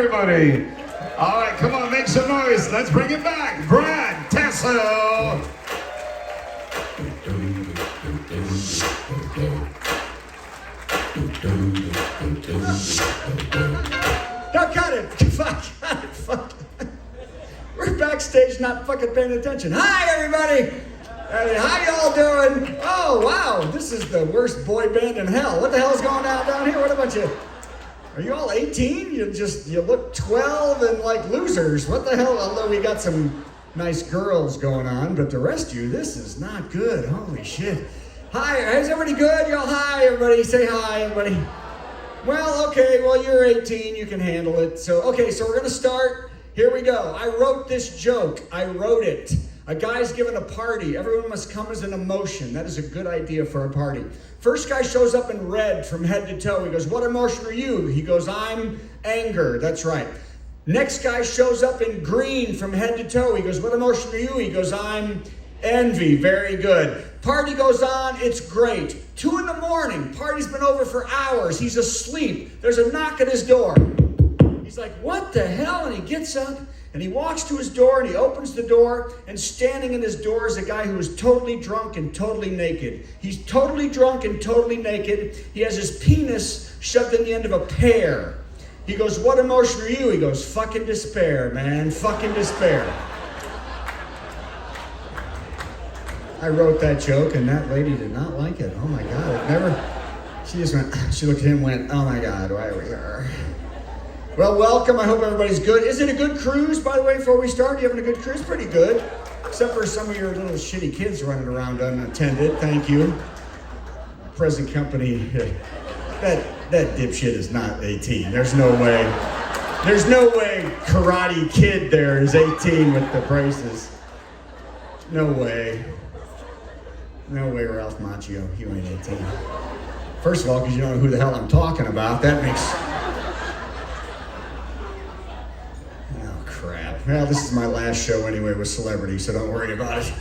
Everybody. All right, come on, make some noise. Let's bring it back. Brad Tassel. No, cut it. Fuck. We're backstage not fucking paying attention. Hi, everybody. Hey, how y'all doing? Oh, wow. This is the worst boy band in hell. What the hell's going on down here? What about you? Are you all 18? You look 12 and like losers. What the hell? Although we got some nice girls going on, but the rest of you, this is not good. Holy shit. Hi, is everybody good? Y'all hi, everybody. Say hi, everybody. Well, okay, well, you're 18. You can handle it. So we're going to start. Here we go. I wrote this joke. I wrote it. A guy's giving a party. Everyone must come as an emotion. That is a good idea for a party. First guy shows up in red from head to toe. He goes, what emotion are you? He goes, I'm anger. That's right. Next guy shows up in green from head to toe. He goes, what emotion are you? He goes, I'm envy. Very good. Party goes on. It's great. 2 a.m. Party's been over for hours. He's asleep. There's a knock at his door. He's like, what the hell? And he gets up. And he walks to his door and he opens the door, and standing in his door is a guy who is totally drunk and totally naked. He's totally drunk and totally naked. He has his penis shoved in the end of a pear. He goes, what emotion are you? He goes, fucking despair, man, fucking despair. I wrote that joke and that lady did not like it. Oh my God, she looked at him and went, oh my God, why are we here? Well, welcome. I hope everybody's good. Is it a good cruise, by the way, before we start? You having a good cruise? Pretty good. Except for some of your little shitty kids running around unattended. Thank you. Present company. That dipshit is not 18. There's no way. There's no way Karate Kid there is 18 with the braces. No way. No way, Ralph Macchio. You ain't 18. First of all, because you don't know who the hell I'm talking about. That makes... Well, this is my last show anyway with celebrities, so don't worry about it.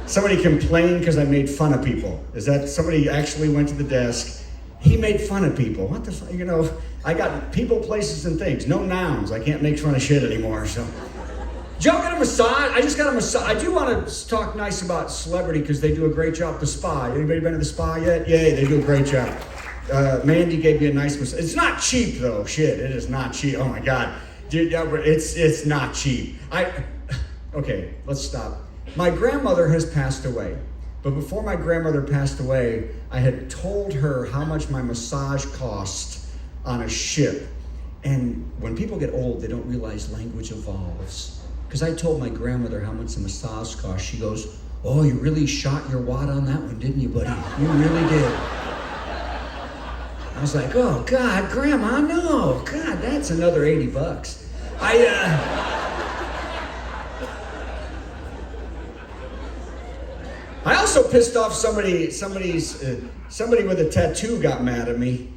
Somebody complained because I made fun of people. Is that somebody actually went to the desk? He made fun of people. What the fuck? You know, I got people, places, and things. No nouns. I can't make fun of shit anymore, so. Did y'all get a massage? I just got a massage. I do want to talk nice about celebrity because they do a great job at the spa. Anybody been to the spa yet? Yay, they do a great job. Mandy gave me a nice massage. It's not cheap, though. Shit, it is not cheap. Oh, my God. Dude, it's not cheap. Okay, let's stop. My grandmother has passed away. But before my grandmother passed away, I had told her how much my massage cost on a ship. And when people get old, they don't realize language evolves. Because I told my grandmother how much the massage cost. She goes, oh, you really shot your wad on that one, didn't you, buddy? You really did. I was like, oh, God, Grandma, no. God, that's another $80. I also pissed off somebody with a tattoo got mad at me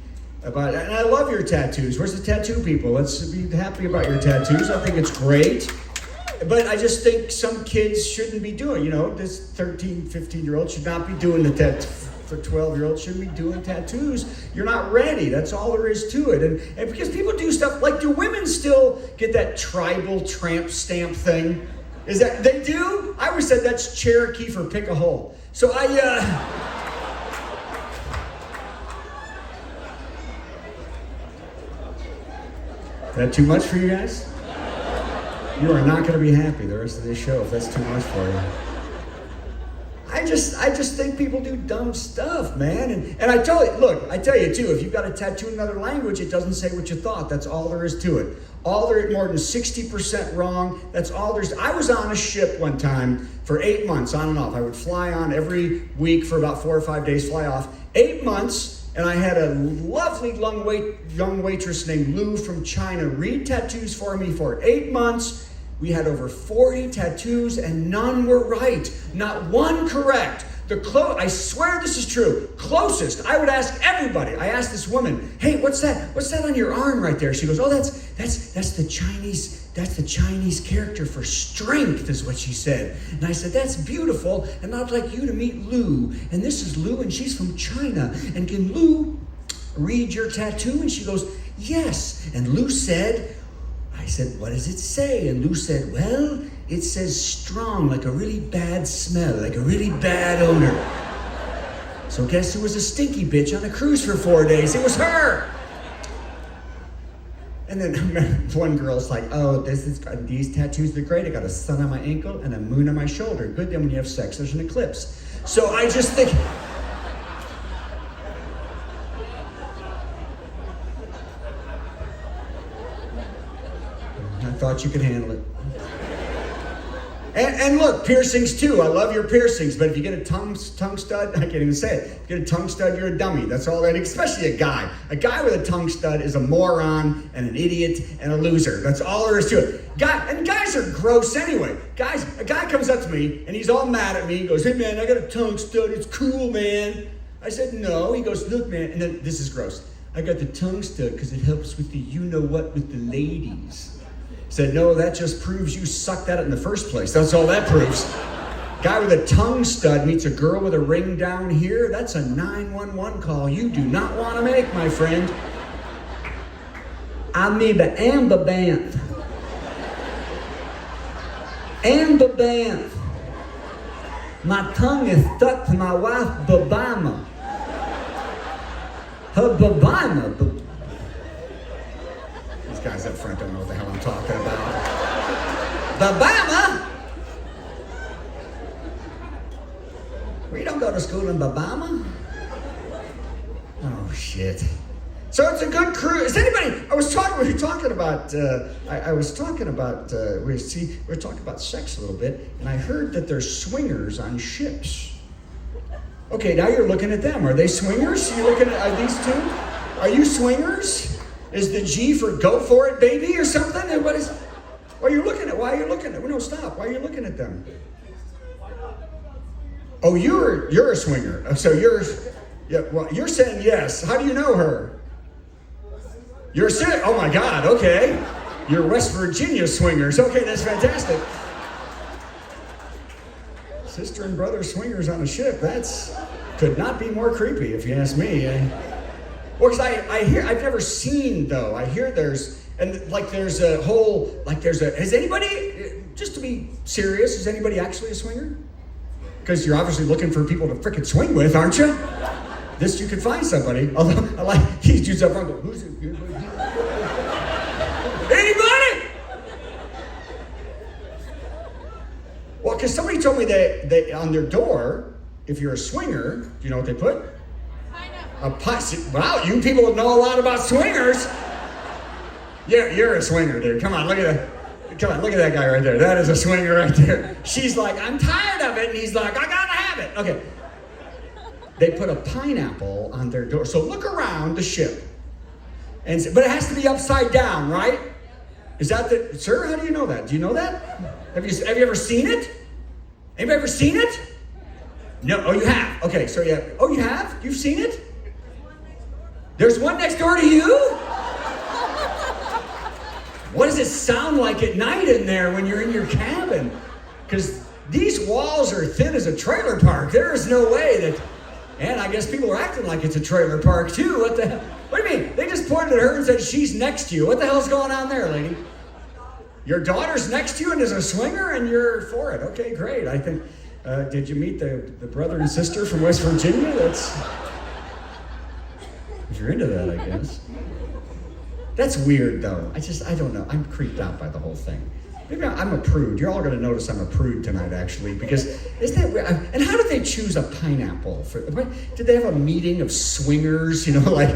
about it. And I love your tattoos. Where's the tattoo people? Let's be happy about your tattoos. I think it's great. But I just think some kids shouldn't be doing, this 13, 15-year-old should not be doing the tattoo. For 12-year-olds shouldn't be doing tattoos. You're not ready. That's all there is to it. And because people do stuff, like, do women still get that tribal tramp stamp thing? Is that, they do? I always said that's Cherokee for pick a hole. So Is that too much for you guys? You are not going to be happy the rest of this show if that's too much for you. I just think people do dumb stuff, man. And I tell you too, if you've got a tattoo in another language, it doesn't say what you thought. That's all there is to it. More than 60% wrong. That's all there's. I was on a ship one time for 8 months, on and off. I would fly on every week for about 4 or 5 days, fly off. 8 months, and I had a lovely young waitress named Lou from China read tattoos for me for 8 months. We had over 40 tattoos and none were right. Not one correct. I swear this is true. Closest, I would ask everybody. I asked this woman, hey, what's that? What's that on your arm right there? She goes, oh, that's the Chinese character for strength, is what she said. And I said, that's beautiful. And I'd like you to meet Lou. And this is Lou, and she's from China. And can Lou read your tattoo? And she goes, yes. And Lou said, I said, what does it say? And Lou said, well, it says strong, like a really bad smell, like a really bad odor. So guess who was a stinky bitch on a cruise for 4 days? It was her. And then one girl's like, oh, these tattoos are great. I got a sun on my ankle and a moon on my shoulder. Good, then when you have sex, there's an eclipse. So I just think... I thought you could handle it. And look, piercings too. I love your piercings, but if you get a tongue stud, I can't even say it. If you get a tongue stud, you're a dummy. That's all that, especially a guy. A guy with a tongue stud is a moron and an idiot and a loser. That's all there is to it. Guys are gross anyway. A guy comes up to me and he's all mad at me. He goes, hey man, I got a tongue stud. It's cool, man. I said, no. He goes, look, man. And then this is gross. I got the tongue stud because it helps with the you-know-what with the ladies. Said, no, that just proves you sucked at it in the first place. That's all that proves. Guy with a tongue stud meets a girl with a ring down here. That's a 911 call you do not want to make, my friend. I need the Ambibanth. Ambibanth. My tongue is stuck to my wife's babima. Her babima. Guys up front don't know what the hell I'm talking about. Babama? We don't go to school in Babama? Oh, shit. So it's a good cruise. Is anybody, we were talking about sex a little bit, and I heard that there's swingers on ships. Okay, now you're looking at them. Are they swingers? Are these two? Are you swingers? Is the G for go for it, baby, or something? And why are you looking at? No, stop. Why are you looking at them? Oh, you're a swinger. So you're saying yes. How do you know her? You're sick. Oh my God. Okay, you're West Virginia swingers. Okay, that's fantastic. Sister and brother swingers on a ship. Could not be more creepy, if you ask me. Well, because I've never seen though. I hear has anybody, just to be serious, is anybody actually a swinger? Because you're obviously looking for people to frickin' swing with, aren't you? This you could find somebody. Although I like these dudes up front go, who's it? Anybody? Well, because somebody told me they on their door, if you're a swinger, do you know what they put? Wow, you people know a lot about swingers. Yeah, you're a swinger, dude. Come on, look at that guy right there. That is a swinger right there. She's like, I'm tired of it, and he's like, I gotta have it. Okay. They put a pineapple on their door. So look around the ship, but it has to be upside down, right? Is that sir? How do you know that? Do you know that? Have you ever seen it? Anybody ever seen it? No. Oh, you have. Okay, so yeah. Oh, you have? You've seen it? There's one next door to you? What does it sound like at night in there when you're in your cabin? Because these walls are thin as a trailer park. There is no way that... And I guess people are acting like it's a trailer park too. What the hell? What do you mean? They just pointed at her and said she's next to you. What the hell's going on there, lady? Your daughter's next to you and is a swinger and you're for it. Okay, great. I think... did you meet the brother and sister from West Virginia? If you're into that, I guess. That's weird, though. I don't know. I'm creeped out by the whole thing. Maybe I'm a prude. You're all going to notice I'm a prude tonight, actually, because isn't that weird? And how did they choose a pineapple? Did they have a meeting of swingers? Like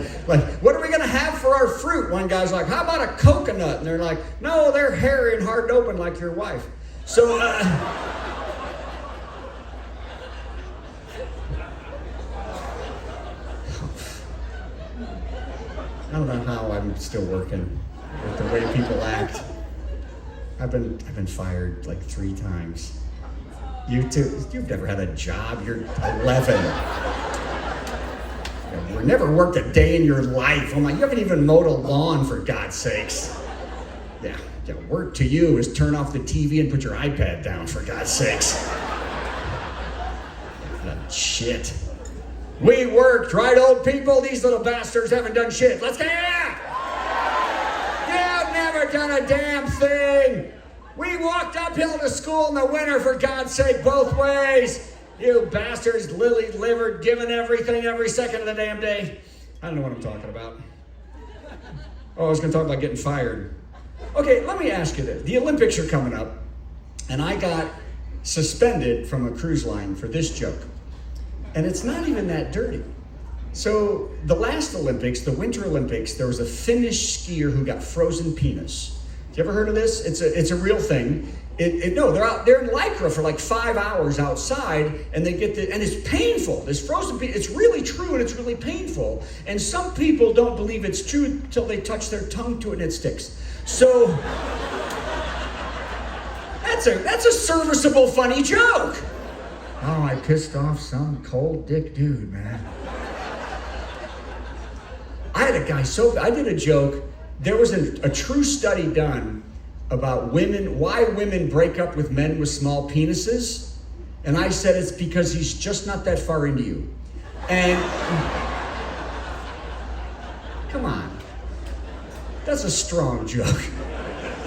what are we going to have for our fruit? One guy's like, how about a coconut? And they're like, no, they're hairy and hard to open like your wife. So, I don't know how I'm still working with the way people act. I've been fired like 3 times. You too? You've never had a job. You're 11. You've never worked a day in your life. Oh my! You haven't even mowed a lawn, for God's sakes. Yeah. Work to you is turn off the TV and put your iPad down, for God's sakes. Shit. We worked, right, old people? These little bastards haven't done shit. Let's get it out! You've never never done a damn thing. We walked uphill to school in the winter, for God's sake, both ways. You bastards, lily-livered, giving everything every second of the damn day. I don't know what I'm talking about. Oh, I was going to talk about getting fired. Okay, let me ask you this. The Olympics are coming up, and I got suspended from a cruise line for this joke. And it's not even that dirty. So the last Olympics, the Winter Olympics, there was a Finnish skier who got frozen penis. Have you ever heard of this? It's a real thing. No, they're in Lycra for like 5 hours outside, and they get and it's painful. This frozen penis, it's really true, and it's really painful. And some people don't believe it's true until they touch their tongue to it and it sticks. So that's a serviceable, funny joke. Oh, I pissed off some cold dick dude, man. I had a guy I did a joke. There was a true study done about why women break up with men with small penises. And I said it's because he's just not that far into you. And come on. That's a strong joke.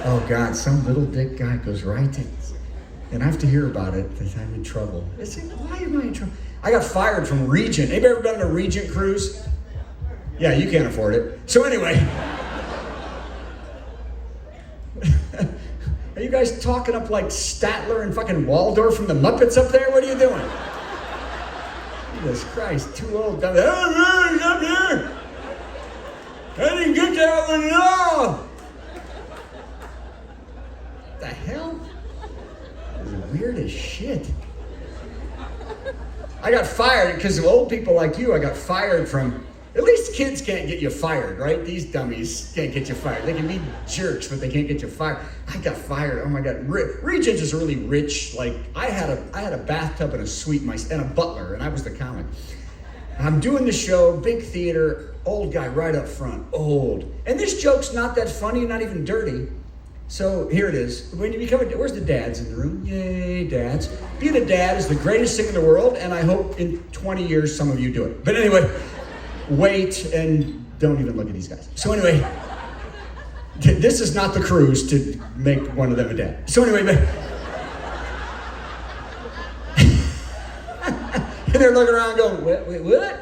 Oh God, some little dick guy goes right to, and I have to hear about it because I'm in trouble. Why am I in trouble? I got fired from Regent. Anybody ever been on a Regent cruise? Yeah, you can't afford it. So anyway. Are you guys talking up like Statler and fucking Waldorf from the Muppets up there? What are you doing? Jesus Christ, too old. Hey, man, up here. I didn't get that one at all. What the hell? This is weird as shit. I got fired because of old people like you. I got fired from. At least kids can't get you fired, right? These dummies can't get you fired. They can be jerks, but they can't get you fired. I got fired. Oh my God. Regent is really rich. Like I had a bathtub and a suite, and a butler, and I was the comic. I'm doing the show, big theater, old guy right up front, old. And this joke's not that funny, not even dirty. So here it is. When you become where's the dads in the room? Yay, dads. Being a dad is the greatest thing in the world, and I hope in 20 years some of you do it. But anyway. Wait and don't even look at these guys. So anyway, this is not the cruise to make one of them a dad. So anyway, and they're looking around going, wait, what?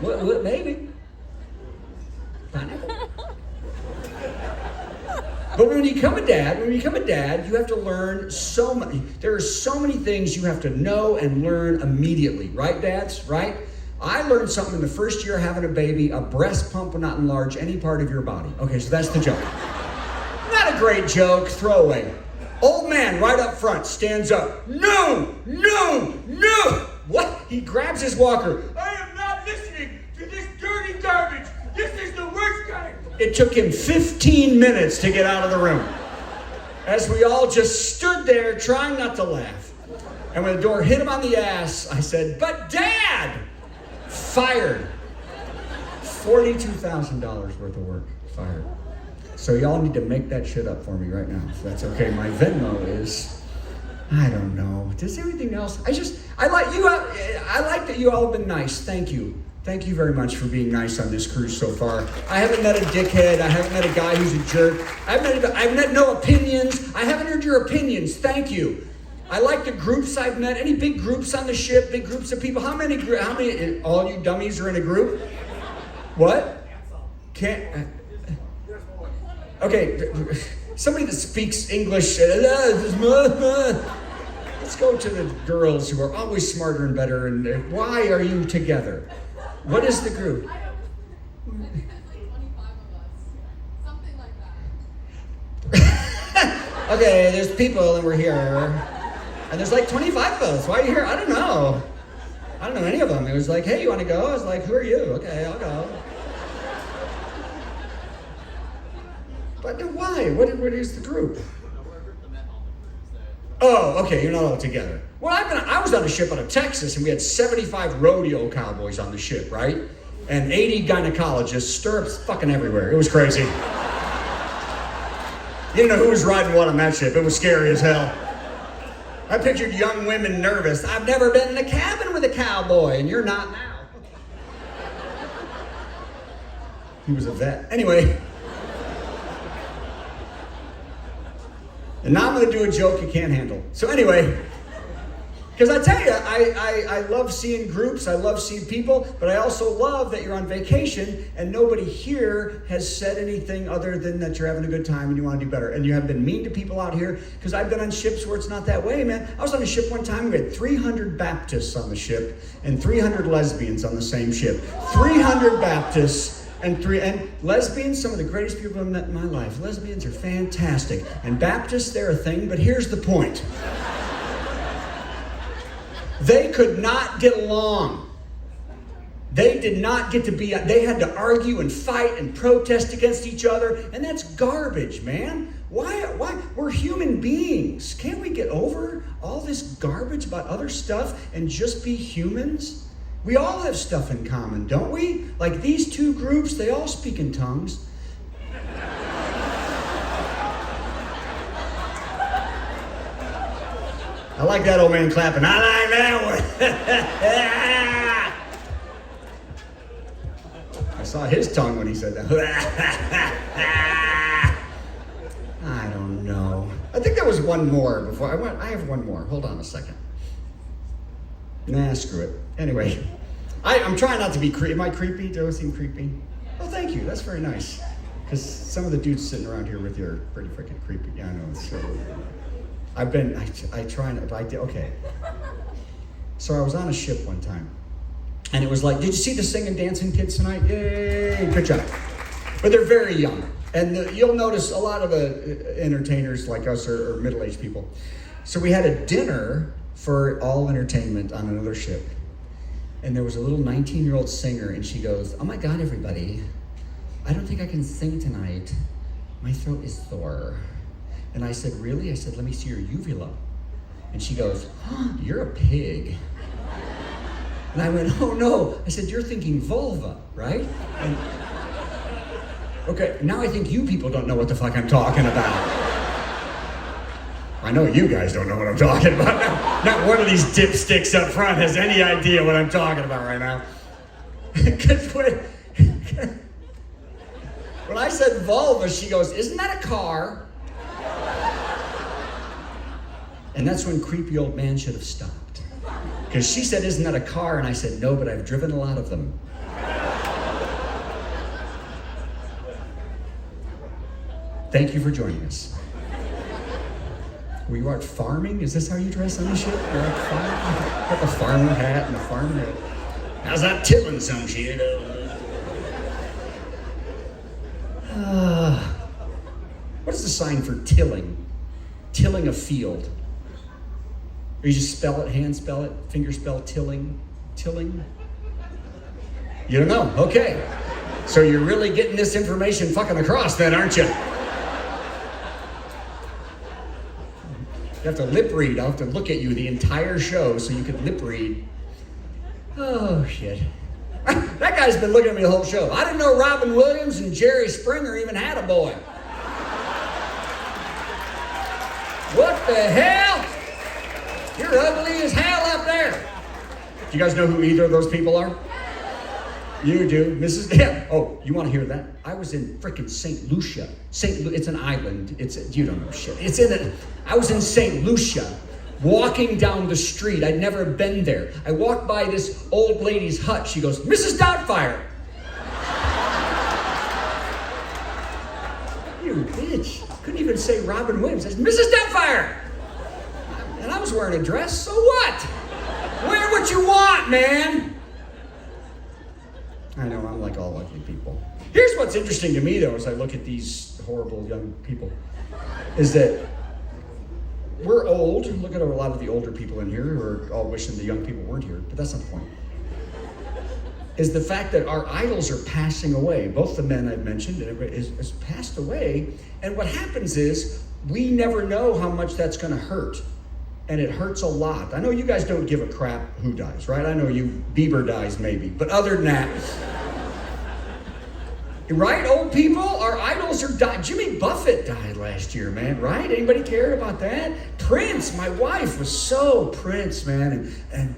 What, maybe? Pineapple? But when you become a dad, you have to learn so much. There are so many things you have to know and learn immediately, right, dads? Right? I learned something in the first year having a baby. A breast pump will not enlarge any part of your body. Okay, so that's the joke. Not a great joke, throwaway. Old man right up front stands up. No! What? He grabs his walker. I am not listening to this dirty garbage. This is the worst kind. It took him 15 minutes to get out of the room. As we all just stood there trying not to laugh. And when the door hit him on the ass, I said, but Dad! Fired. $42,000 worth of work. Fired. So y'all need to make that shit up for me right now, if that's okay. My Venmo is, I don't know. Does everything else? I like you. I like that you all have been nice. Thank you. Thank you very much for being nice on this cruise so far. I haven't met a dickhead. I haven't met a guy who's a jerk. I've met no opinions. I haven't heard your opinions. Thank you. I like the groups I've met. Any big groups on the ship? Big groups of people? How many? All you dummies are in a group? What? Can't. Okay. Somebody that speaks English. Let's go to the girls who are always smarter and better. And why are you together? What is the group? I think it's like 25 of us. Something like that. Okay, there's people and we're here. And there's like 25 of us. Why are you here? I don't know. I don't know any of them. It was like, hey, you want to go? I was like, who are you? Okay, I'll go. But why? What is the group? Oh, okay, you're not all together. Well, I was on a ship out of Texas, and we had 75 rodeo cowboys on the ship, right? And 80 gynecologists, stirrups fucking everywhere. It was crazy. You didn't know who was riding what on that ship. It was scary as hell. I pictured young women nervous. I've never been in a cabin with a cowboy, and you're not now. He was a vet. Anyway. And now I'm going to do a joke you can't handle. So anyway, because I tell you, I love seeing groups, I love seeing people, but I also love that you're on vacation and nobody here has said anything other than that you're having a good time and you want to do better. And you haven't been mean to people out here, because I've been on ships where it's not that way, man. I was on a ship one time, we had 300 Baptists on the ship and 300 lesbians on the same ship. 300 Baptists and lesbians, some of the greatest people I've met in my life. Lesbians are fantastic. And Baptists, they're a thing, but here's the point. They could not get along. They did not get to be, they had to argue and fight and protest against each other. And that's garbage, man. Why? We're human beings. Can't we get over all this garbage about other stuff and just be humans? We all have stuff in common, don't we? Like these two groups, they all speak in tongues. I like that old man clapping. I like that one. I saw his tongue when he said that. I don't know. I think there was one more before. I have one more. Hold on a second. Nah, screw it. Anyway, I'm trying not to be creepy. Am I creepy? Do I seem creepy? Oh, thank you. That's very nice. Because some of the dudes sitting around here with you are pretty freaking creepy. Yeah, I know. So I try not, but okay. So I was on a ship one time, and it was like, did you see the singing, dancing kids tonight? Yay, good job. But they're very young, and you'll notice a lot of the entertainers like us are middle-aged people. So we had a dinner for all entertainment on another ship, and there was a little 19-year-old singer, and she goes, oh my God, everybody, I don't think I can sing tonight. My throat is sore. And I said, really? I said, let me see your uvula. And she goes, oh, you're a pig. And I went, oh no. I said, you're thinking vulva, right? And, okay, now I think you people don't know what the fuck I'm talking about. I know you guys don't know what I'm talking about. Not one of these dipsticks up front has any idea what I'm talking about right now. Because when I said vulva, she goes, isn't that a car? And that's when creepy old man should have stopped. Because she said, isn't that a car? And I said, no, but I've driven a lot of them. Thank you for joining us. Were you out farming? Is this how you dress on the ship? You're out farming? Got the farmer hat and the farmer hat. How's that tilling some shit? What is the sign for tilling? Tilling a field. Or you just spell it, hand spell it, finger spell tilling? Tilling? You don't know? Okay. So you're really getting this information fucking across then, aren't you? You have to lip read. I'll have to look at you the entire show so you can lip read. Oh, shit. That guy's been looking at me the whole show. I didn't know Robin Williams and Jerry Springer even had a boy. What the hell? You're ugly as hell up there. Do you guys know who either of those people are? You do. Mrs. Yeah. Oh, you want to hear that? I was in frickin' St. Lucia. It's an island. You don't know shit. I was in St. Lucia, walking down the street. I'd never been there. I walked by this old lady's hut. She goes, Mrs. Doubtfire. You bitch. Couldn't even say Robin Williams. I said, Mrs. Doubtfire. And I was wearing a dress, so what? Wear what you want, man. I know, I'm like all ugly people. Here's what's interesting to me, though, as I look at these horrible young people, is that we're old. Look at a lot of the older people in here who are all wishing the young people weren't here, but that's not the point. Is the fact that our idols are passing away. Both the men I've mentioned is passed away, and what happens is we never know how much that's going to hurt. And it hurts a lot. I know you guys don't give a crap who dies, right? I know Bieber dies maybe, but other than that, right? Old people, our idols are dying. Jimmy Buffett died last year, man, right? Anybody care about that? Prince, my wife was so Prince, man, and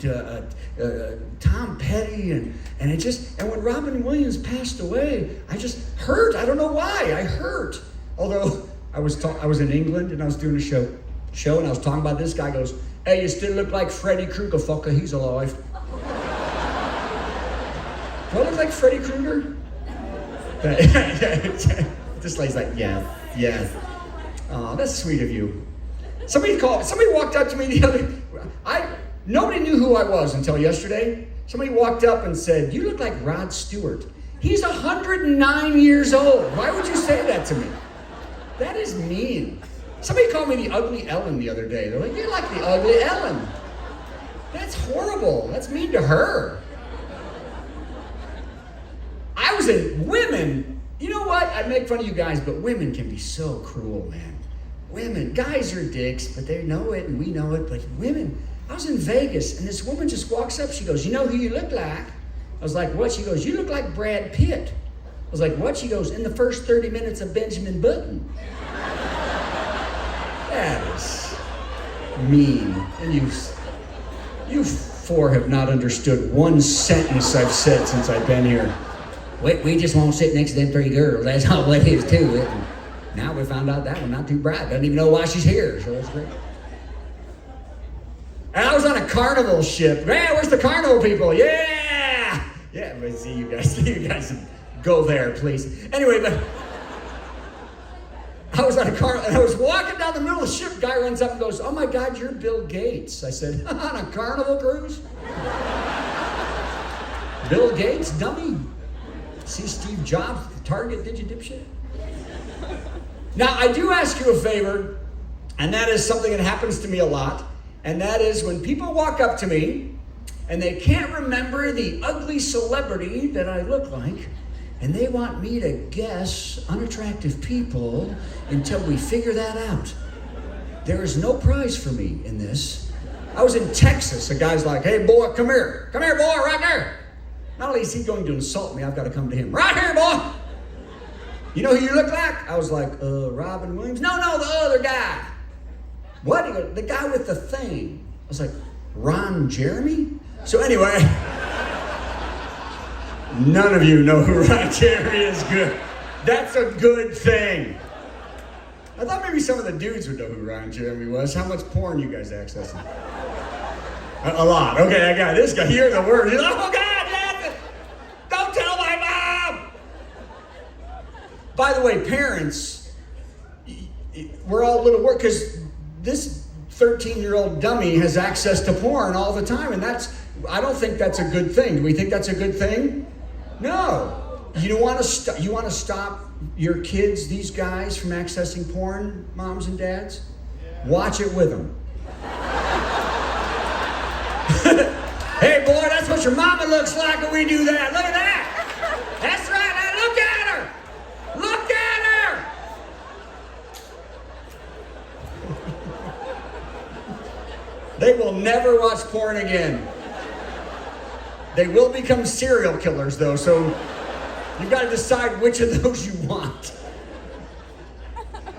Tom Petty, and when Robin Williams passed away, I just hurt. I don't know why, I hurt. Although I was in England and I was doing a show and I was talking about this guy goes, "Hey, you still look like Freddy Krueger, fucker. He's alive." Do I look like Freddy Krueger? This lady's like, yeah. Oh, that's sweet of you. Somebody walked up to me the other. Nobody knew who I was until yesterday. Somebody walked up and said, "You look like Rod Stewart." He's 109 years old. Why would you say that to me? That is mean. Somebody called me the ugly Ellen the other day. They're like, "You're like the ugly Ellen." That's horrible. That's mean to her. I was in women. You know what? I make fun of you guys, but women can be so cruel, man. Women, guys are dicks, but they know it and we know it. But women, I was in Vegas and this woman just walks up. She goes, "You know who you look like?" I was like, "What?" She goes, "You look like Brad Pitt." I was like, "What?" She goes, "In the first 30 minutes of Benjamin Button." That is mean. And you four have not understood one sentence I've said since I've been here. We just won't sit next to them three girls. That's all what it is to it. And now we found out that one not too bright. Doesn't even know why she's here, so that's great. And I was on a carnival ship. "Yeah, where's the carnival people? Yeah! Yeah, but see you guys go there, please. Anyway, but I was on a carnival, and I was walking down the middle of the ship. Guy runs up and goes, "Oh my God, you're Bill Gates." I said, "On a carnival cruise?" Bill Gates, dummy. See Steve Jobs at Target, did you, dipshit? Now, I do ask you a favor, and that is something that happens to me a lot, and that is when people walk up to me and they can't remember the ugly celebrity that I look like, and they want me to guess unattractive people until we figure that out. There is no prize for me in this. I was in Texas, a guy's like, "Hey boy, come here. Come here, boy, right there." Not only is he going to insult me, I've got to come to him. "Right here, boy. You know who you look like?" I was like, Robin Williams. No, the other guy." "What?" He goes, "The guy with the thing." I was like, "Ron Jeremy?" So anyway, none of you know who Ron Jeremy is. Good. That's a good thing. I thought maybe some of the dudes would know who Ron Jeremy was. How much porn you guys accessing? A lot. Okay, I got this guy. Hear the word. He's like, "Oh God, yes! Don't tell my mom!" By the way, parents, we're all a little worried because this 13-year-old dummy has access to porn all the time, and I don't think that's a good thing. Do we think that's a good thing? No. You want to stop your kids, these guys, from accessing porn, moms and dads? Watch it with them. "Hey boy, that's what your mama looks like when we do that. Look at that. That's right. Now look at her. Look at her." They will never watch porn again. They will become serial killers though, so you've got to decide which of those you want.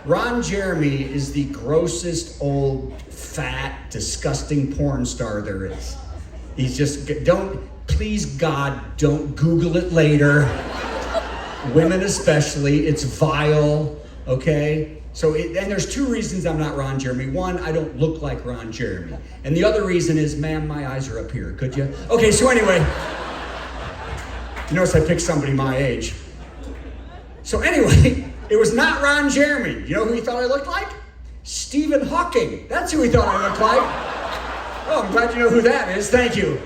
Ron Jeremy is the grossest old, fat, disgusting porn star there is. He's just, please God, don't Google it later. Women especially, it's vile, okay? So, and there's two reasons I'm not Ron Jeremy. One, I don't look like Ron Jeremy. And the other reason is, ma'am, my eyes are up here, could you? Okay, so anyway, you notice I picked somebody my age. So anyway, it was not Ron Jeremy. You know who he thought I looked like? Stephen Hawking. That's who he thought I looked like. Oh, I'm glad you know who that is. Thank you.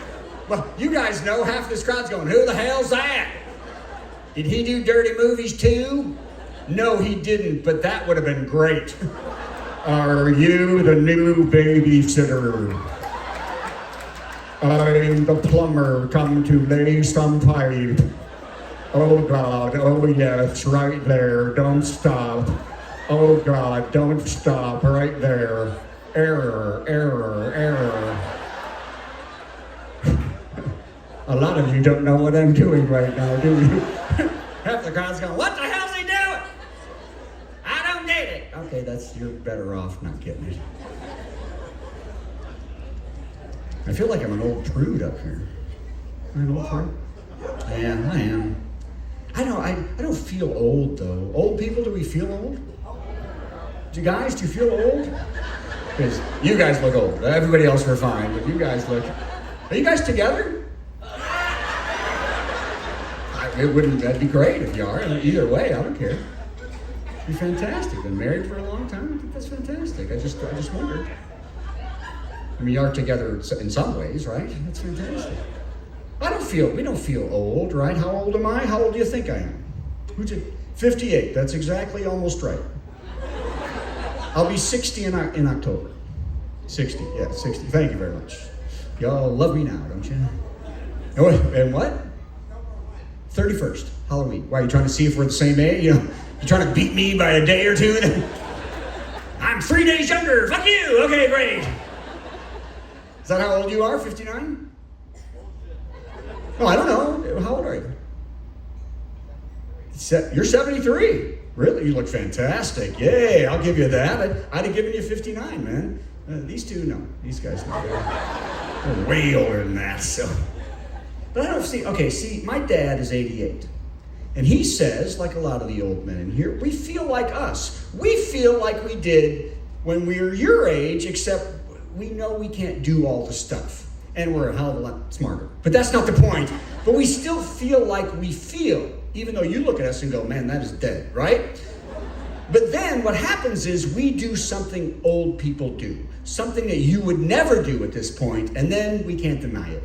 Well, you guys know, half this crowd's going, "Who the hell's that? Did he do dirty movies too?" No, he didn't, but that would have been great. "Are you the new babysitter? I'm the plumber come to lay some pipe. Oh God, oh yes, right there, don't stop. Oh God, don't stop, right there. Error, error, error." A lot of you don't know what I'm doing right now, do you? Half the crowd's going, "What the hell's he doing? I don't get it." Okay, you're better off not getting it. I feel like I'm an old prude up here. Am I an old prude? I am. I don't feel old though. Old people, do we feel old? Do you guys, do you feel old? Because you guys look old. Everybody else are fine, but you guys look... Are you guys together? That'd be great if you are. Either way, I don't care. It'd be fantastic. Been married for a long time. I think that's fantastic. I just wondered. I mean, you are together in some ways, right? That's fantastic. We don't feel old, right? How old am I? How old do you think I am? 58. That's exactly almost right. I'll be 60 in October. 60, yeah, 60. Thank you very much. Y'all love me now, don't you? And what? 31st, Halloween. Why, are you trying to see if we're the same age? You trying to beat me by a day or two? I'm 3 days younger. Fuck you. Okay, great. Is that how old you are? 59? No, I don't know. How old are you? You're 73. Really? You look fantastic. Yay, I'll give you that. I'd have given you 59, man. These two, no. These guys, no. They're way older than that, so. But I don't see, my dad is 88. And he says, like a lot of the old men in here, we feel like us. We feel like we did when we were your age, except we know we can't do all the stuff. And we're a hell of a lot smarter. But that's not the point. But we still feel like we feel, even though you look at us and go, man, that is dead, right? But then what happens is we do something old people do. Something that you would never do at this point, and then we can't deny it.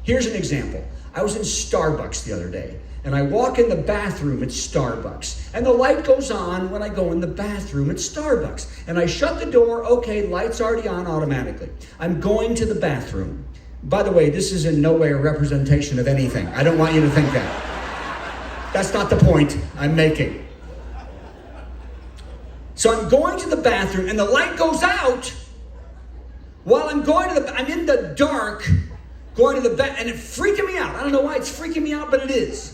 Here's an example. I was in Starbucks the other day, and I walk in the bathroom at Starbucks, and the light goes on when I go in the bathroom at Starbucks. And I shut the door, okay, light's already on automatically. I'm going to the bathroom. By the way, this is in no way a representation of anything. I don't want you to think that. That's not the point I'm making. So I'm going to the bathroom, and the light goes out while I'm in the dark, going to the bathroom, and it's freaking me out. I don't know why it's freaking me out, but it is.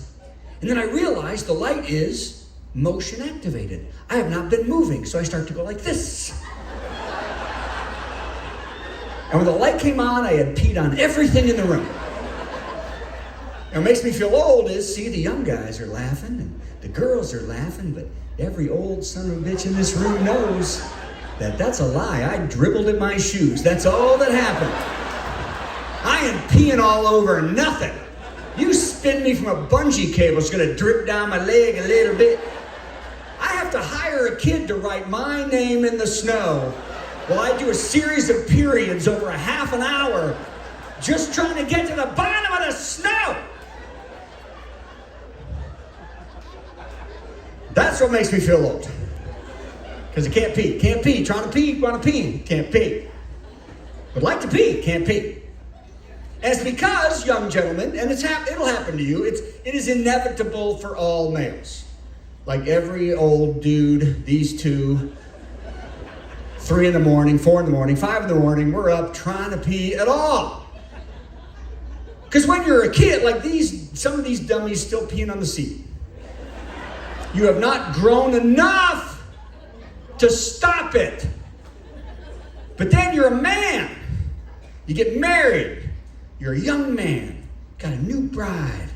And then I realize the light is motion activated. I have not been moving, so I start to go like this. And when the light came on, I had peed on everything in the room. And what makes me feel old is, see, the young guys are laughing, and the girls are laughing, but every old son of a bitch in this room knows that that's a lie. I dribbled in my shoes. That's all that happened. I am peeing all over nothing. You spin me from a bungee cable, it's gonna drip down my leg a little bit. I have to hire a kid to write my name in the snow while I do a series of periods over a half an hour just trying to get to the bottom of the snow. That's what makes me feel old. Because I can't pee, trying to pee, want to pee, can't pee. Would like to pee, can't pee. And it's because, young gentlemen, and it'll happen to you, it is inevitable for all males. Like every old dude, these two, 3 in the morning, 4 in the morning, 5 in the morning, we're up trying to pee at all. Because when you're a kid, like some of these dummies still peeing on the seat. You have not grown enough to stop it. But then you're a man. You get married. You're a young man, got a new bride.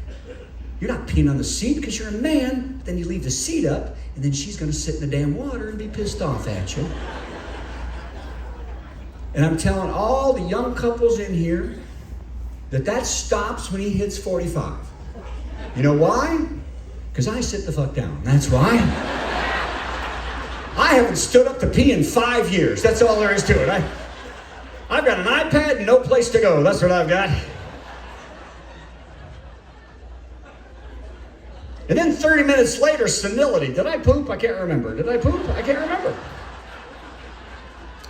You're not peeing on the seat because you're a man, but then you leave the seat up, and then she's going to sit in the damn water and be pissed off at you. And I'm telling all the young couples in here that stops when he hits 45. You know why? Because I sit the fuck down. That's why. I haven't stood up to pee in 5 years. That's all there is to it. I've got an iPad and no place to go. That's what I've got. And then 30 minutes later, senility. Did I poop? I can't remember. Did I poop? I can't remember.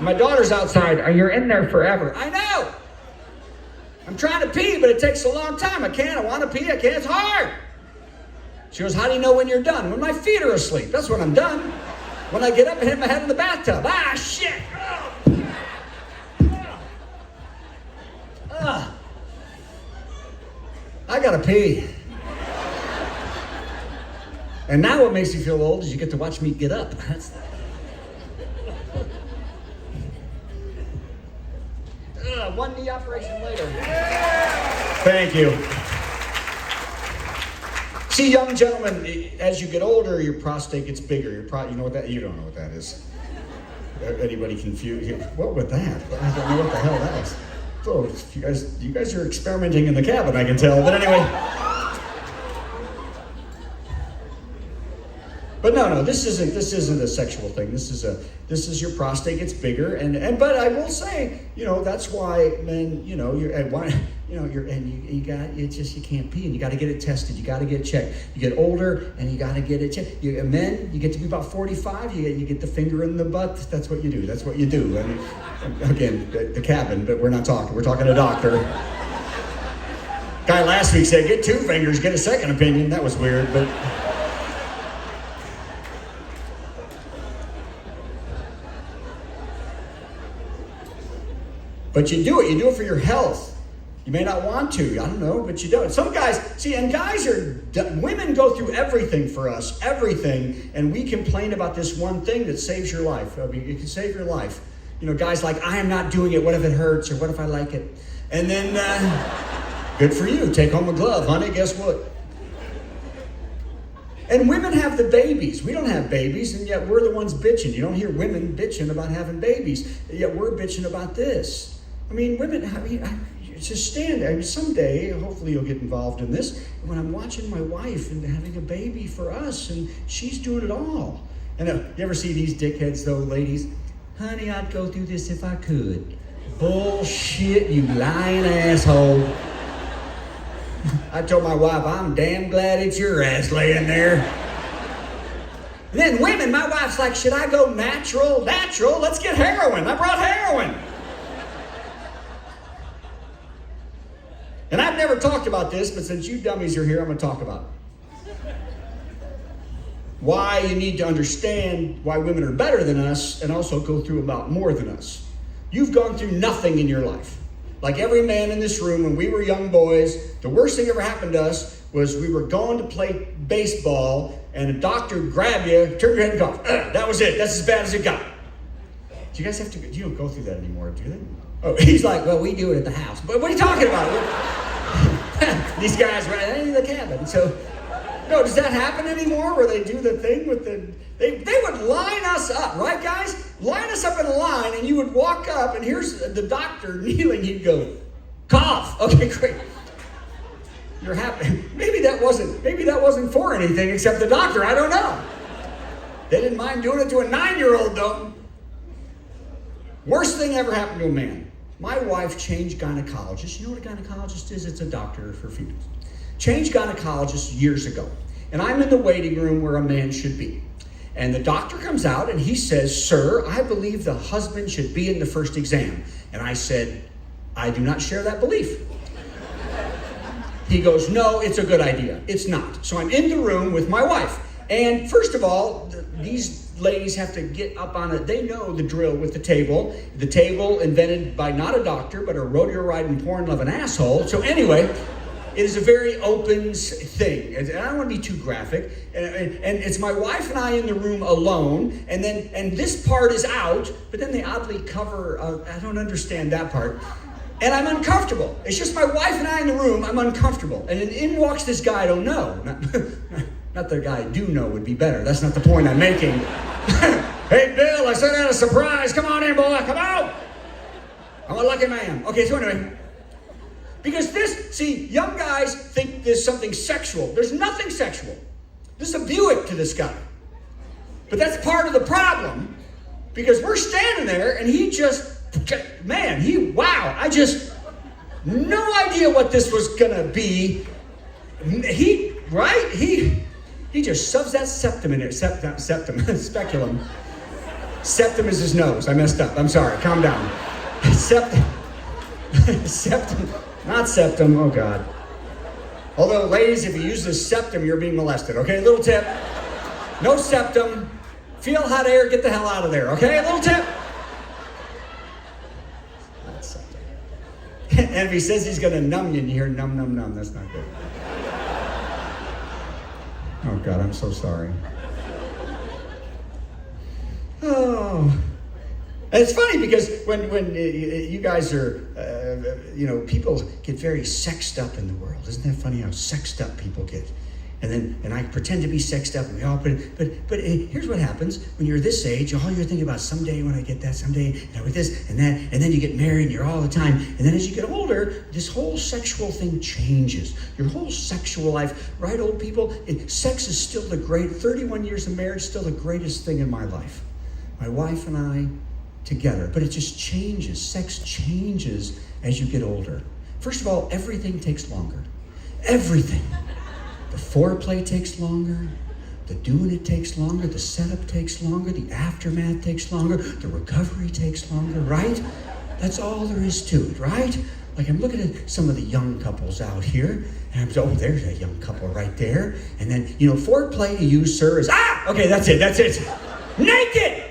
My daughter's outside. You're in there forever. I know. I'm trying to pee, but it takes a long time. I can't. I want to pee. I can't. It's hard. She goes, how do you know when you're done? When my feet are asleep. That's when I'm done. When I get up and hit my head in the bathtub. Ah, shit. I gotta pee. And now what makes you feel old is you get to watch me get up. That's one knee operation later. Thank you. See, young gentlemen, as you get older, your prostate gets bigger. You know what that? You don't know what that is. Anybody confused? What was that? I don't know what the hell that was. So you guys are experimenting in the cabin, I can tell. But anyway. But no, this isn't a sexual thing. This is your prostate gets bigger, and but I will say, that's why men, you can't pee, and you got to get it tested. You got to get it checked. You get older, and you got to get it checked. Men, you get to be about 45, you get the finger in the butt. That's what you do. That's what you do. And again, the cabin, but we're not talking. We're talking a doctor. Guy last week said, "Get 2 fingers, get a second opinion." That was weird, but. But you do it. You do it for your health. You may not want to. I don't know, but you do it. Some guys, women go through everything for us, everything, and we complain about this one thing that saves your life. I mean, it can save your life. Guys like, I am not doing it. What if it hurts? Or what if I like it? And then, good for you. Take home a glove, honey. Guess what? And women have the babies. We don't have babies, and yet we're the ones bitching. You don't hear women bitching about having babies, yet we're bitching about this. I mean, women, just stand there. Someday, hopefully you'll get involved in this, when I'm watching my wife and having a baby for us, and she's doing it all. And you ever see these dickheads, though, ladies? Honey, I'd go through this if I could. Bullshit, you lying asshole. I told my wife, I'm damn glad it's your ass laying there. And then women, my wife's like, should I go natural? Natural? Let's get heroin. I brought heroin. And I've never talked about this, but since you dummies are here, I'm going to talk about it. Why you need to understand why women are better than us and also go through about more than us. You've gone through nothing in your life. Like every man in this room, when we were young boys, the worst thing ever happened to us was we were going to play baseball and a doctor grabbed you, turned your head and coughed. That was it. That's as bad as it got. Do you guys have to, you don't go through that anymore, do they? Oh, he's like, well, we do it at the house. But what are you talking about? These guys right in the cabin. So, no, does that happen anymore where they do the thing with the... They would line us up, right, guys? Line us up in a line, and you would walk up, and here's the doctor kneeling. He'd go, cough. Okay, great. You're happy. Maybe that wasn't for anything except the doctor. I don't know. They didn't mind doing it to a 9-year-old, though. Worst thing ever happened to a man. My wife changed gynecologists. You know what a gynecologist is? It's a doctor for females. Changed gynecologists years ago. And I'm in the waiting room where a man should be. And the doctor comes out and he says, sir, I believe the husband should be in the first exam. And I said, I do not share that belief. He goes, no, it's a good idea. It's not. So I'm in the room with my wife. And first of all, these ladies have to get up on it. They know the drill with the table. The table invented by not a doctor, but a rodeo riding, porn loving asshole. So anyway, it is a very open thing. And I don't want to be too graphic. And it's my wife and I in the room alone. And this part is out, but then they oddly cover, I don't understand that part. And I'm uncomfortable. It's just my wife and I in the room, I'm uncomfortable. And then in walks this guy I don't know. Not the guy I do know would be better. That's not the point I'm making. Hey, Bill, I sent out a surprise. Come on in, boy. Come out. I'm a lucky man. Okay, so anyway. Because young guys think there's something sexual. There's nothing sexual. There's a Buick to this guy. But that's part of the problem. Because we're standing there and he just, no idea what this was gonna be. He just shoves that septum in there. Speculum. Septum is his nose. I messed up. I'm sorry. Calm down. Septum. Not septum. Oh, God. Although, ladies, if you use the septum, you're being molested. Okay, little tip. No septum. Feel hot air. Get the hell out of there. Okay, a little tip. Not septum. And if he says he's going to numb you and you hear num, num, num, that's not good. Oh, God, I'm so sorry. Oh. And it's funny because when you guys are, people get very sexed up in the world. Isn't that funny how sexed up people get? And I pretend to be sexed up, and we all but here's what happens when you're this age. All you're thinking about, someday when I get that, someday with this and that, and then you get married, and you're all the time. And then as you get older, this whole sexual thing changes. Your whole sexual life, right, old people? Sex is still 31 years of marriage, still the greatest thing in my life. My wife and I together, but it just changes. Sex changes as you get older. First of all, everything takes longer. Everything. The foreplay takes longer, the doing it takes longer, the setup takes longer, the aftermath takes longer, the recovery takes longer, right? That's all there is to it, right? Like, I'm looking at some of the young couples out here, and I'm oh, there's a young couple right there. And then, foreplay to you, sir, is, okay, that's it. Naked!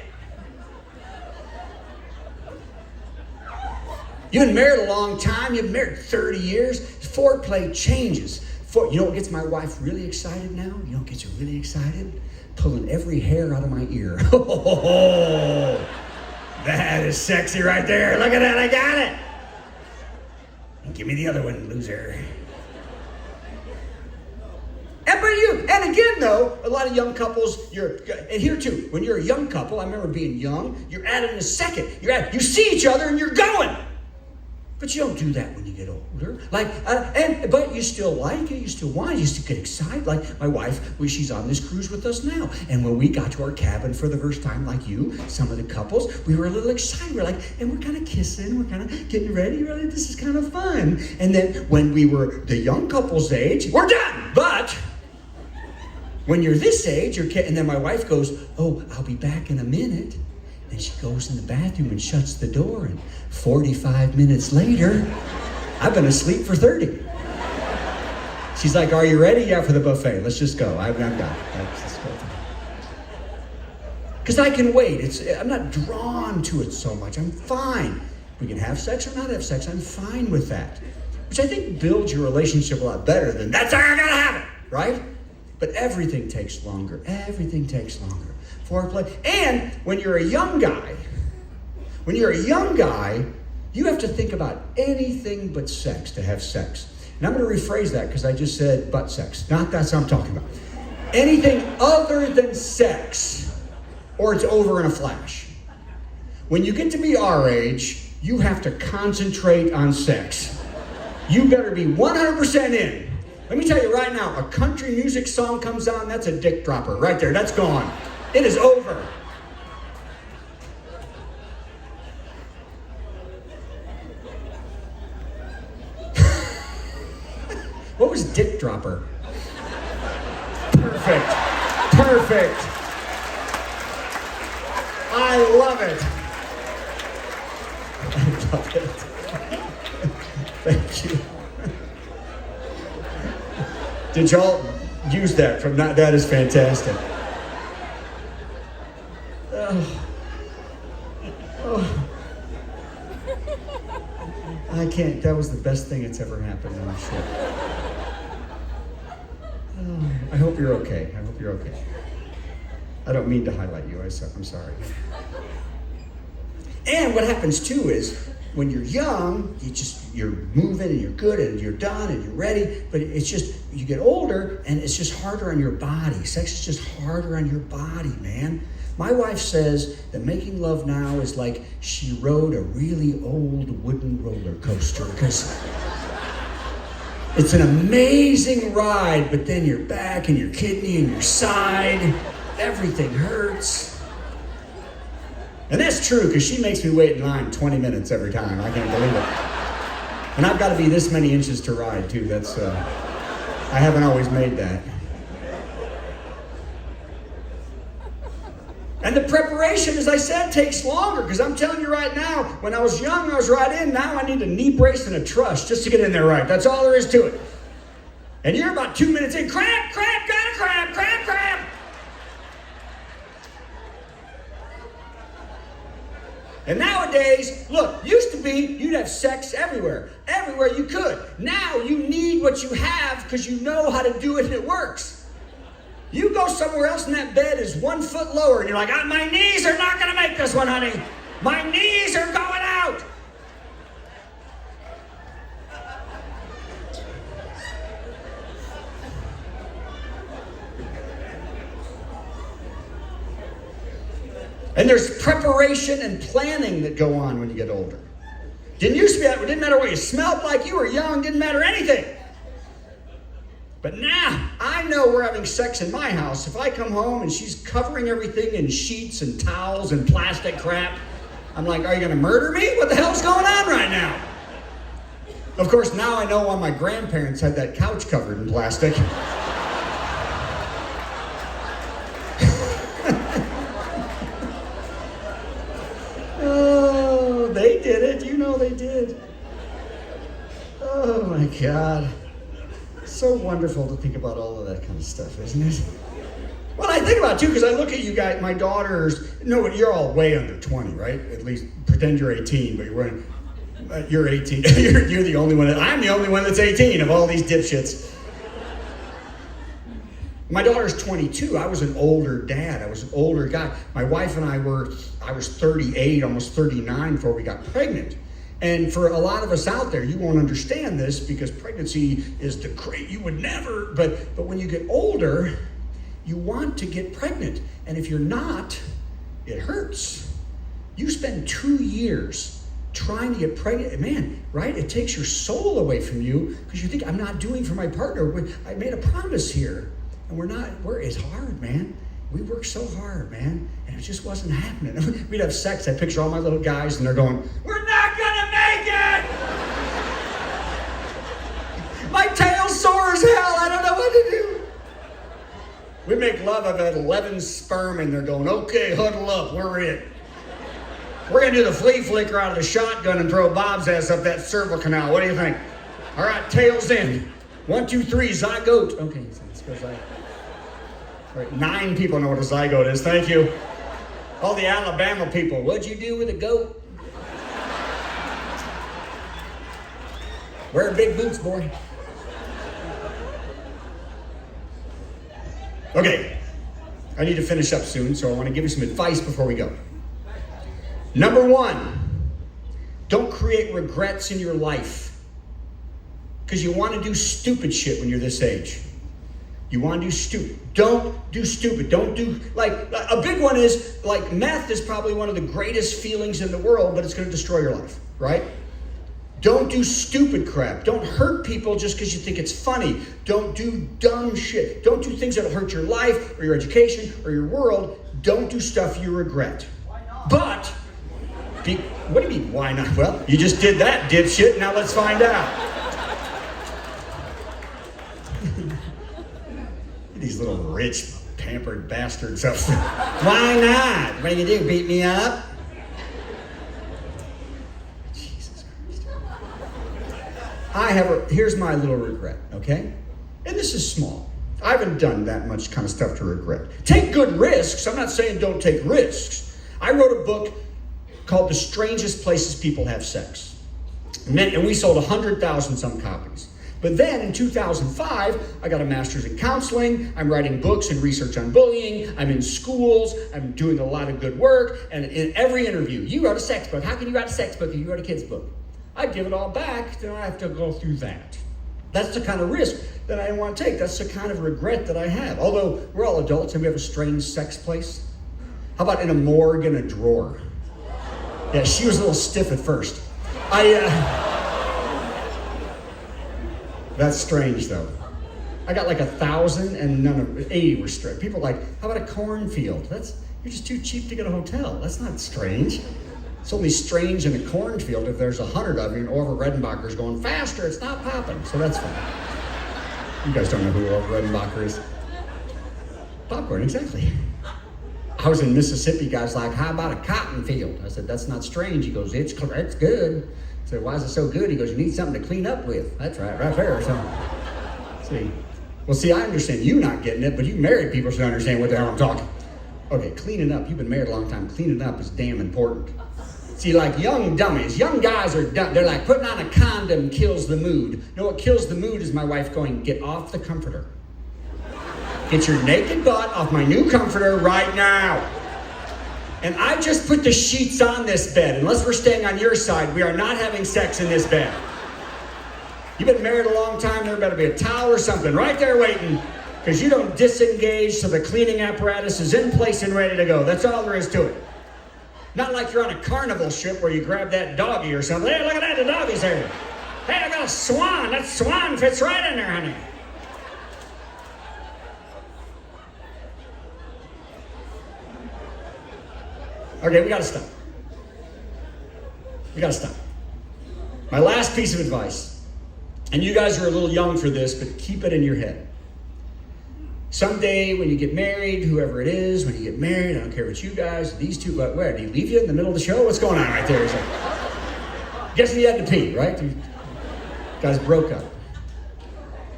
You've been married a long time, you've been married 30 years, foreplay changes. You know what gets my wife really excited now? You know what gets her really excited? Pulling every hair out of my ear. Oh, that is sexy right there. Look at that, I got it. And give me the other one, loser. And again, though, a lot of young couples, and here too, when you're a young couple, I remember being young, you're at it in a second. You see each other and you're going. But you don't do that when you get older. But you still like it, you still want it, you still get excited. Like my wife, she's on this cruise with us now. And when we got to our cabin for the first time, like you, some of the couples, we were a little excited. And we're kind of kissing, we're kind of getting ready. Really, this is kind of fun. And then when we were the young couple's age, we're done. But when you're this age, and then my wife goes, oh, I'll be back in a minute. And she goes in the bathroom and shuts the door, and 45 minutes later, I've been asleep for 30. She's like, are you ready? Yeah, for the buffet. Let's just go. I'm done. Let's go. Because I can wait. I'm not drawn to it so much. I'm fine. We can have sex or not have sex. I'm fine with that. Which I think builds your relationship a lot better than, that's how I gotta have it, right? But everything takes longer. Everything takes longer. Foreplay. And when you're a young guy, you have to think about anything but sex to have sex. And I'm going to rephrase that because I just said butt sex. Not that's what I'm talking about. Anything other than sex, or it's over in a flash. When you get to be our age, you have to concentrate on sex. You better be 100% in. Let me tell you right now, a country music song comes on, that's a dick dropper right there. That's gone. It is over. What was dick dropper? Perfect. I love it. Thank you. Did y'all use that from that? That is fantastic. I can't. That was the best thing that's ever happened on the show. I hope you're okay. I don't mean to highlight you. I'm sorry. And what happens too is when you're young, you're moving and you're good and you're done and you're ready. But it's just you get older and it's just harder on your body. Sex is just harder on your body, man. My wife says that making love now is like she rode a really old wooden roller coaster because it's an amazing ride, but then your back and your kidney and your side, everything hurts. And that's true because she makes me wait in line 20 minutes every time. I can't believe it. And I've got to be this many inches to ride too. That's I haven't always made that. And the preparation, as I said, takes longer because I'm telling you right now, when I was young, I was right in. Now I need a knee brace and a truss just to get in there right. That's all there is to it. And you're about 2 minutes in. Cramp, got a cramp. And nowadays, look, used to be you'd have sex everywhere you could. Now you need what you have because you know how to do it and it works. You go somewhere else and that bed is 1 foot lower and you're like, my knees are not going to make this one, honey. My knees are going out. And there's preparation and planning that go on when you get older. Didn't used to be that. It didn't matter what you smelled like, you were young, didn't matter anything. But now, I know we're having sex in my house. If I come home and she's covering everything in sheets and towels and plastic crap, I'm like, are you going to murder me? What the hell's going on right now? Of course, now I know why my grandparents had that couch covered in plastic. Oh, they did it. You know they did. Oh, my God. So wonderful to think about all of that kind of stuff, isn't it? Well, I think about it, too, because I look at you guys, my daughters, no, you're all way under 20, right? At least pretend you're 18, but you're 18. you're the only one, I'm the only one that's 18 of all these dipshits. My daughter's 22. I was an older dad. I was an older guy. My wife and I was 38, almost 39 before we got pregnant. And for a lot of us out there, you won't understand this because pregnancy is you would never, but when you get older, you want to get pregnant. And if you're not, it hurts. You spend 2 years trying to get pregnant, man, right? It takes your soul away from you because you think, I'm not doing for my partner. I made a promise here. And it's hard, man. We work so hard, man. And it just wasn't happening. We'd have sex. I picture all my little guys and they're going, we're not gonna make it! My tail's sore as hell. I don't know what to do. We make love. I've had 11 sperm and they're going, okay, huddle up. We're in. We're gonna do the flea flicker out of the shotgun and throw Bob's ass up that cervical canal. What do you think? All right, tails in. 1, 2, 3, zygote. Okay, so let's go zygote. All right, 9 people know what a zygote is. Thank you. All the Alabama people. What'd you do with a goat? Wear big boots, boy. Okay, I need to finish up soon, so I want to give you some advice before we go. Number 1, don't create regrets in your life because you want to do stupid shit when you're this age. You want to do stupid. Don't do stupid. Don't do, like, a big one is, like, meth is probably one of the greatest feelings in the world, but it's going to destroy your life, right? Don't do stupid crap. Don't hurt people just because you think it's funny. Don't do dumb shit. Don't do things that'll hurt your life or your education or your world. Don't do stuff you regret. Why not? But, what do you mean, why not? Well, you just did that, dipshit. Now let's find out. These little rich, pampered bastards. Why not? What do you do, beat me up? Jesus Christ. Here's my little regret, okay? And this is small. I haven't done that much kind of stuff to regret. Take good risks. I'm not saying don't take risks. I wrote a book called The Strangest Places People Have Sex. And we sold 100,000 some copies. But then in 2005, I got a master's in counseling. I'm writing books and research on bullying. I'm in schools. I'm doing a lot of good work. And in every interview, you wrote a sex book. How can you write a sex book if you wrote a kid's book? I'd give it all back, then I have to go through that. That's the kind of risk that I didn't want to take. That's the kind of regret that I have. Although we're all adults and we have a strange sex place. How about in a morgue in a drawer? Yeah, she was a little stiff at first. That's strange, though. I got like 1,000 and 80 were straight. People are like, how about a cornfield? You're just too cheap to get a hotel. That's not strange. It's only strange in a cornfield if there's 100 of you and Orville Redenbacher's going faster. It's not popping, so that's fine. You guys don't know who Orville Redenbacher is. Popcorn, exactly. I was in Mississippi, guys like, how about a cotton field? I said, that's not strange. He goes, it's good. I said, why is it so good? He goes, you need something to clean up with. That's right there. See, I understand you not getting it, but you married people should understand what the hell I'm talking. Okay, cleaning up. You've been married a long time. Cleaning up is damn important. See, like young dummies, young guys are dumb. They're like, putting on a condom kills the mood. You know what kills the mood is my wife going, get off the comforter. Get your naked butt off my new comforter right now. And I just put the sheets on this bed. Unless we're staying on your side, we are not having sex in this bed. You've been married a long time, there better be a towel or something right there waiting, because you don't disengage so the cleaning apparatus is in place and ready to go. That's all there is to it. Not like you're on a carnival ship where you grab that doggy or something. Hey, look at that, the doggy's here. Hey, I got a swan. That swan fits right in there, honey. Okay, we gotta stop. We gotta stop. My last piece of advice, and you guys are a little young for this, but keep it in your head. Someday when you get married, whoever it is, when you get married, I don't care what you guys, these two, where, did he leave you in the middle of the show? What's going on right there? He's like, guessing you had to pee, right? You guys broke up.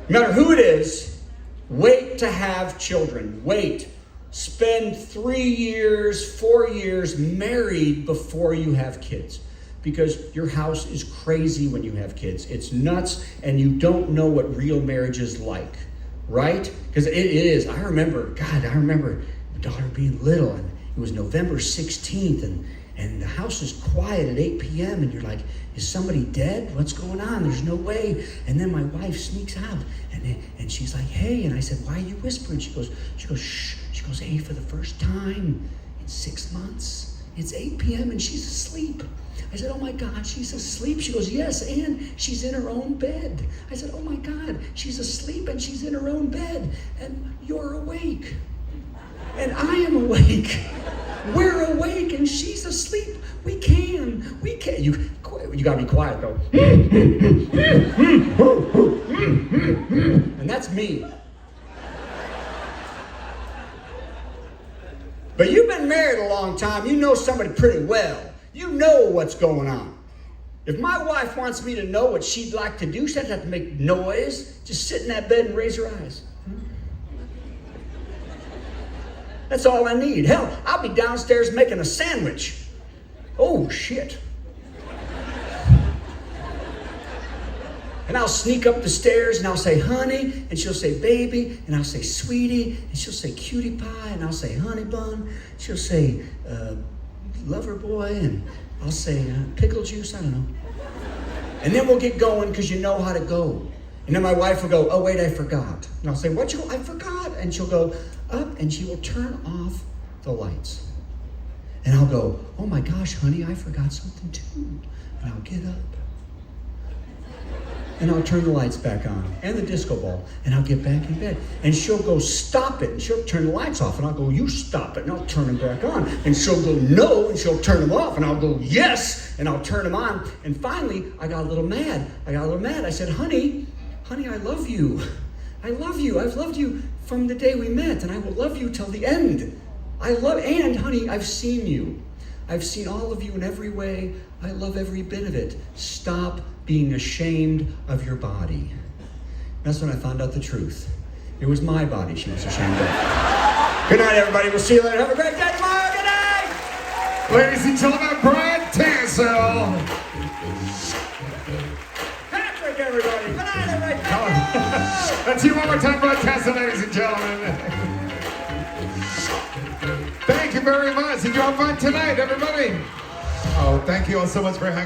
No matter who it is, wait to have children. Wait. Spend 3 years, 4 years married before you have kids. Because your house is crazy when you have kids. It's nuts, and you don't know what real marriage is like. Right? Because it is. I remember my daughter being little, and it was November 16th, and the house is quiet at 8 p.m., and you're like, is somebody dead? What's going on? There's no way. And then my wife sneaks out, and she's like, hey, and I said, why are you whispering? She goes, shh. She goes, hey, for the first time in 6 months, it's 8 p.m. and she's asleep. I said, oh my God, she's asleep. She goes, yes, and she's in her own bed. I said, oh my God, she's asleep and she's in her own bed, and you're awake. And I am awake. We're awake and she's asleep. We can. You gotta be quiet though. And that's me. But you've been married a long time. You know somebody pretty well. You know what's going on. If my wife wants me to know what she'd like to do, she doesn't have to make noise. Just sit in that bed and raise her eyes. That's all I need. Hell, I'll be downstairs making a sandwich. Oh, shit. And I'll sneak up the stairs and I'll say, honey, and she'll say, baby, and I'll say, sweetie, and she'll say, cutie pie, and I'll say, honey bun. She'll say, lover boy, and I'll say, pickle juice, I don't know. And then we'll get going because you know how to go. And then my wife will go, oh, wait, I forgot. And I'll say, what you go? I forgot. And she'll go up and she will turn off the lights. And I'll go, oh my gosh, honey, I forgot something too. And I'll get up. And I'll turn the lights back on, and the disco ball, and I'll get back in bed. And she'll go, stop it, and she'll turn the lights off, and I'll go, you stop it, and I'll turn them back on. And she'll go, no, and she'll turn them off, and I'll go, yes, and I'll turn them on. And finally, I got a little mad. I said, honey, I love you. I love you. I've loved you from the day we met, and I will love you till the end. And honey, I've seen you. I've seen all of you in every way. I love every bit of it. Stop being ashamed of your body. That's when I found out the truth. It was my body she was ashamed of. Good night, everybody. We'll see you later. Have a great day tomorrow. Good night. Ladies and gentlemen, Brad Tansel. Patrick, everybody. Good night, everybody. Let's hear one more time, Brad Tansel, ladies and gentlemen. Thank you very much. Did you have fun tonight, everybody? Oh, thank you all so much for hanging out.